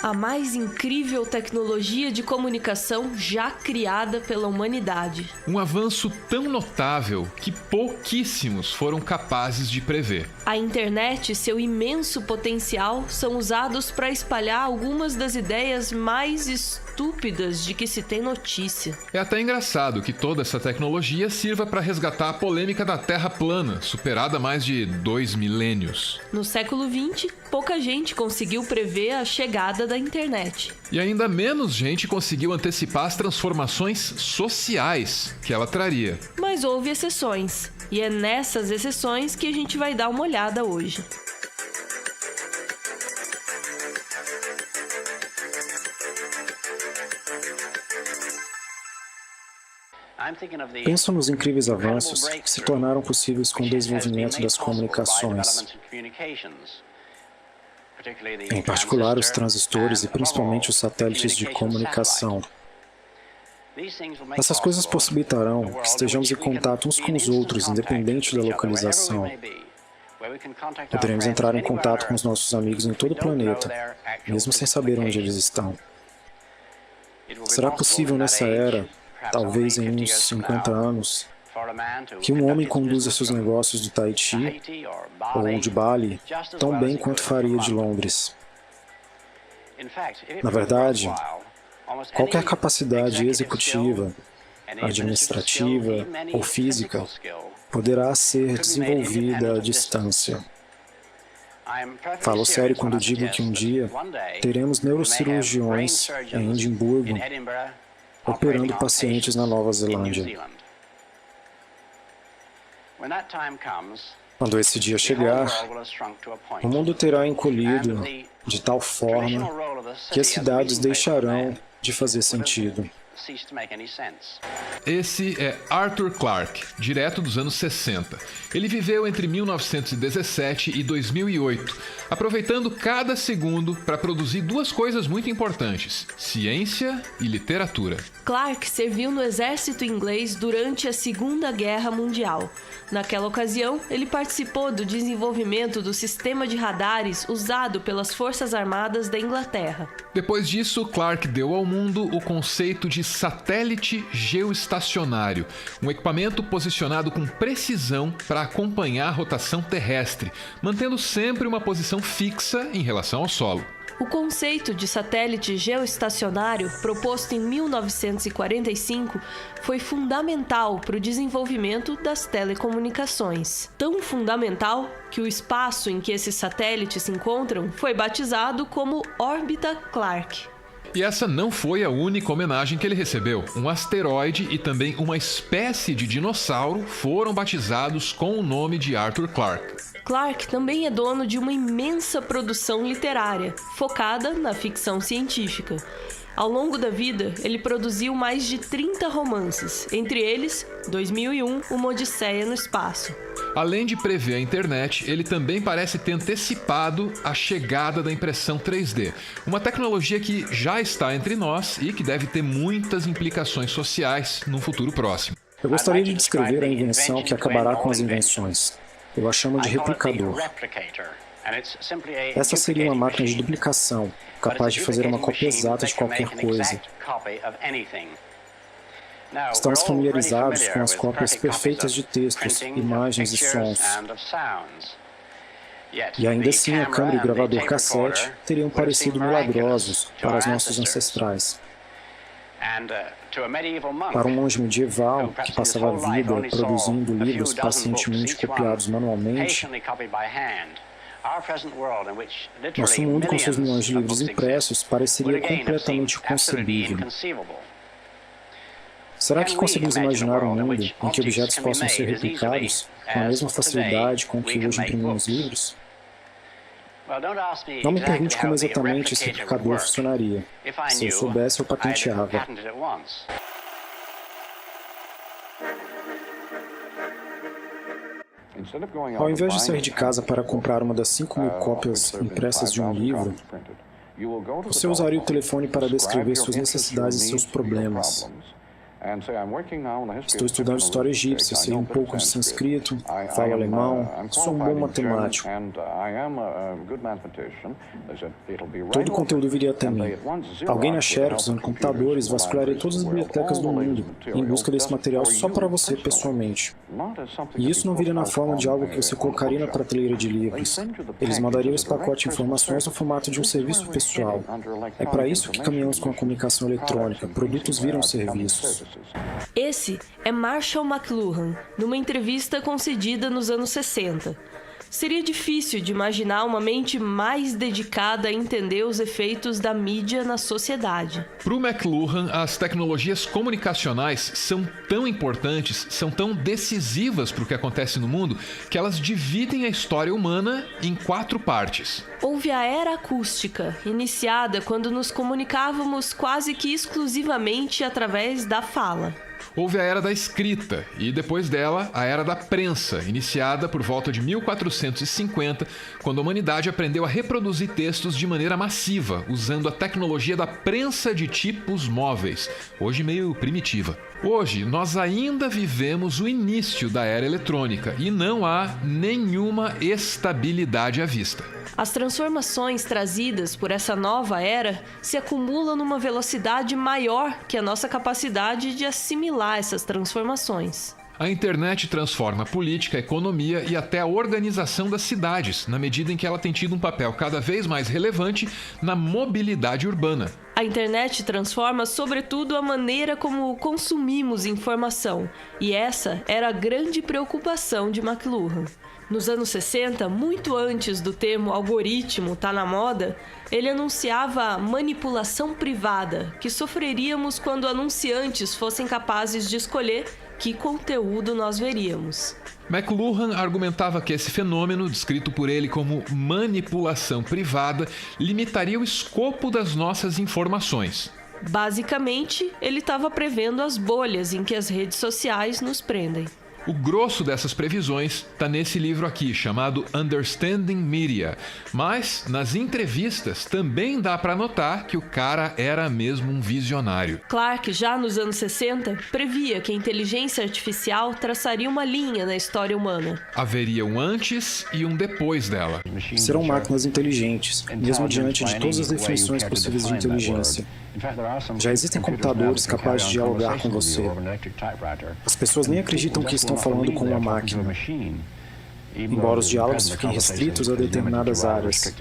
A mais incrível tecnologia de comunicação já criada pela humanidade. Um avanço tão notável que pouquíssimos foram capazes de prever. A internet e seu imenso potencial são usados para espalhar algumas das ideias mais estúpidas de que se tem notícia. É até engraçado que toda essa tecnologia sirva para resgatar a polêmica da Terra plana, superada há mais de 2 milênios. No século XX, pouca gente conseguiu prever a chegada da internet. E ainda menos gente conseguiu antecipar as transformações sociais que ela traria. Mas houve exceções, e é nessas exceções que a gente vai dar uma olhada hoje. Penso nos incríveis avanços que se tornaram possíveis com o desenvolvimento das comunicações, em particular os transistores e principalmente os satélites de comunicação. Essas coisas possibilitarão que estejamos em contato uns com os outros, independente da localização. Poderemos entrar em contato com os nossos amigos em todo o planeta, mesmo sem saber onde eles estão. Será possível nessa era, talvez em uns 50 anos, que um homem conduza seus negócios de Tahiti ou de Bali tão bem quanto faria de Londres. Na verdade, qualquer capacidade executiva, administrativa ou física poderá ser desenvolvida à distância. Falo sério quando digo que um dia teremos neurocirurgiões em Edimburgo operando pacientes na Nova Zelândia. Quando esse dia chegar, o mundo terá encolhido de tal forma que as cidades deixarão de fazer sentido. Esse é Arthur Clarke, direto dos anos 60. Ele viveu entre 1917 e 2008, aproveitando cada segundo para produzir duas coisas muito importantes: ciência e literatura. Clarke serviu no exército inglês durante a Segunda Guerra Mundial. Naquela ocasião, ele participou do desenvolvimento do sistema de radares usado pelas Forças Armadas da Inglaterra. Depois disso, Clarke deu ao mundo o conceito de satélite geoestacionário, um equipamento posicionado com precisão para acompanhar a rotação terrestre, mantendo sempre uma posição fixa em relação ao solo. O conceito de satélite geoestacionário, proposto em 1945, foi fundamental para o desenvolvimento das telecomunicações. Tão fundamental que o espaço em que esses satélites se encontram foi batizado como Órbita Clarke. E essa não foi a única homenagem que ele recebeu. Um asteroide e também uma espécie de dinossauro foram batizados com o nome de Arthur Clarke. Clarke também é dono de uma imensa produção literária, focada na ficção científica. Ao longo da vida, ele produziu mais de 30 romances, entre eles, 2001, Uma Odisseia no Espaço. Além de prever a internet, ele também parece ter antecipado a chegada da impressão 3D, uma tecnologia que já está entre nós e que deve ter muitas implicações sociais no futuro próximo. Eu gostaria de descrever a invenção que acabará com as invenções. Eu a chamo de replicador. Essa seria uma máquina de duplicação, capaz de fazer uma cópia exata de qualquer coisa. Estamos familiarizados com as cópias perfeitas de textos, imagens e sons. E ainda assim, a câmera e o gravador cassete teriam parecido milagrosos para os nossos ancestrais. Para um monge medieval que passava a vida produzindo livros pacientemente copiados manualmente, nosso mundo com seus milhões de livros impressos pareceria completamente inconcebível. Será que conseguimos imaginar um mundo em que objetos possam ser replicados com a mesma facilidade com que hoje imprimimos livros? Não me pergunte como exatamente esse replicador funcionaria. Se eu soubesse, eu patenteava. Ao invés de sair de casa para comprar uma das 5.000 cópias impressas de um livro, você usaria o telefone para descrever suas necessidades e seus problemas. Estou estudando história egípcia, sei um pouco de sânscrito, falo alemão, sou um bom matemático. Todo o conteúdo viria até mim. Alguém na Xerox, usando computadores, vasculharia todas as bibliotecas do mundo em busca desse material só para você pessoalmente. E isso não viria na forma de algo que você colocaria na prateleira de livros. Eles mandariam esse pacote de informações no formato de um serviço pessoal. É para isso que caminhamos com a comunicação eletrônica. Produtos viram serviços. Esse é Marshall McLuhan, numa entrevista concedida nos anos 60. Seria difícil de imaginar uma mente mais dedicada a entender os efeitos da mídia na sociedade. Para o McLuhan, as tecnologias comunicacionais são tão importantes, são tão decisivas para o que acontece no mundo, que elas dividem a história humana em 4 partes. Houve a era acústica, iniciada quando nos comunicávamos quase que exclusivamente através da fala. Houve a era da escrita e, depois dela, a era da prensa, iniciada por volta de 1450, quando a humanidade aprendeu a reproduzir textos de maneira massiva, usando a tecnologia da prensa de tipos móveis, hoje meio primitiva. Hoje, nós ainda vivemos o início da era eletrônica e não há nenhuma estabilidade à vista. As transformações trazidas por essa nova era se acumulam numa velocidade maior que a nossa capacidade de assimilar essas transformações. A internet transforma a política, a economia e até a organização das cidades, na medida em que ela tem tido um papel cada vez mais relevante na mobilidade urbana. A internet transforma, sobretudo, a maneira como consumimos informação, e essa era a grande preocupação de McLuhan. Nos anos 60, muito antes do termo algoritmo estar na moda, ele anunciava a manipulação privada que sofreríamos quando anunciantes fossem capazes de escolher que conteúdo nós veríamos. McLuhan argumentava que esse fenômeno, descrito por ele como manipulação privada, limitaria o escopo das nossas informações. Basicamente, ele estava prevendo as bolhas em que as redes sociais nos prendem. O grosso dessas previsões está nesse livro aqui, chamado Understanding Media. Mas, nas entrevistas, também dá para notar que o cara era mesmo um visionário. Clarke, já nos anos 60, previa que a inteligência artificial traçaria uma linha na história humana. Haveria um antes e um depois dela. Serão máquinas inteligentes, mesmo diante de todas as definições possíveis de inteligência. Já existem computadores capazes de dialogar com você. As pessoas nem acreditam que estão falando com uma máquina, embora os diálogos fiquem restritos a determinadas áreas.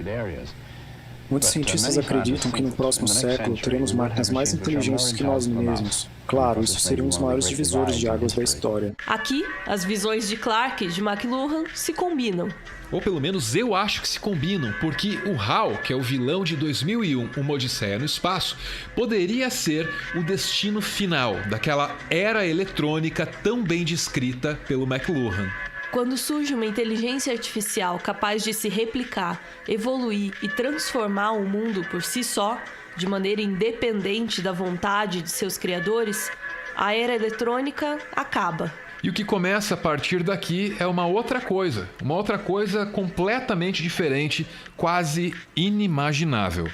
Muitos cientistas acreditam que no próximo século teremos máquinas mais inteligentes que nós mesmos. Claro, isso seria um dos maiores divisores de águas da história. Aqui, as visões de Clarke e de McLuhan se combinam. Ou pelo menos eu acho que se combinam, porque o HAL, que é o vilão de 2001, Uma Odisseia no Espaço, poderia ser o destino final daquela era eletrônica tão bem descrita pelo McLuhan. Quando surge uma inteligência artificial capaz de se replicar, evoluir e transformar o mundo por si só, de maneira independente da vontade de seus criadores, a era eletrônica acaba. E o que começa a partir daqui é uma outra coisa completamente diferente, quase inimaginável.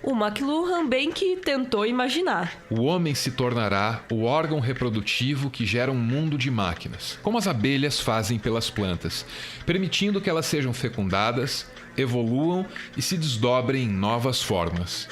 O McLuhan bem que tentou imaginar. O homem se tornará o órgão reprodutivo que gera um mundo de máquinas, como as abelhas fazem pelas plantas, permitindo que elas sejam fecundadas, evoluam e se desdobrem em novas formas.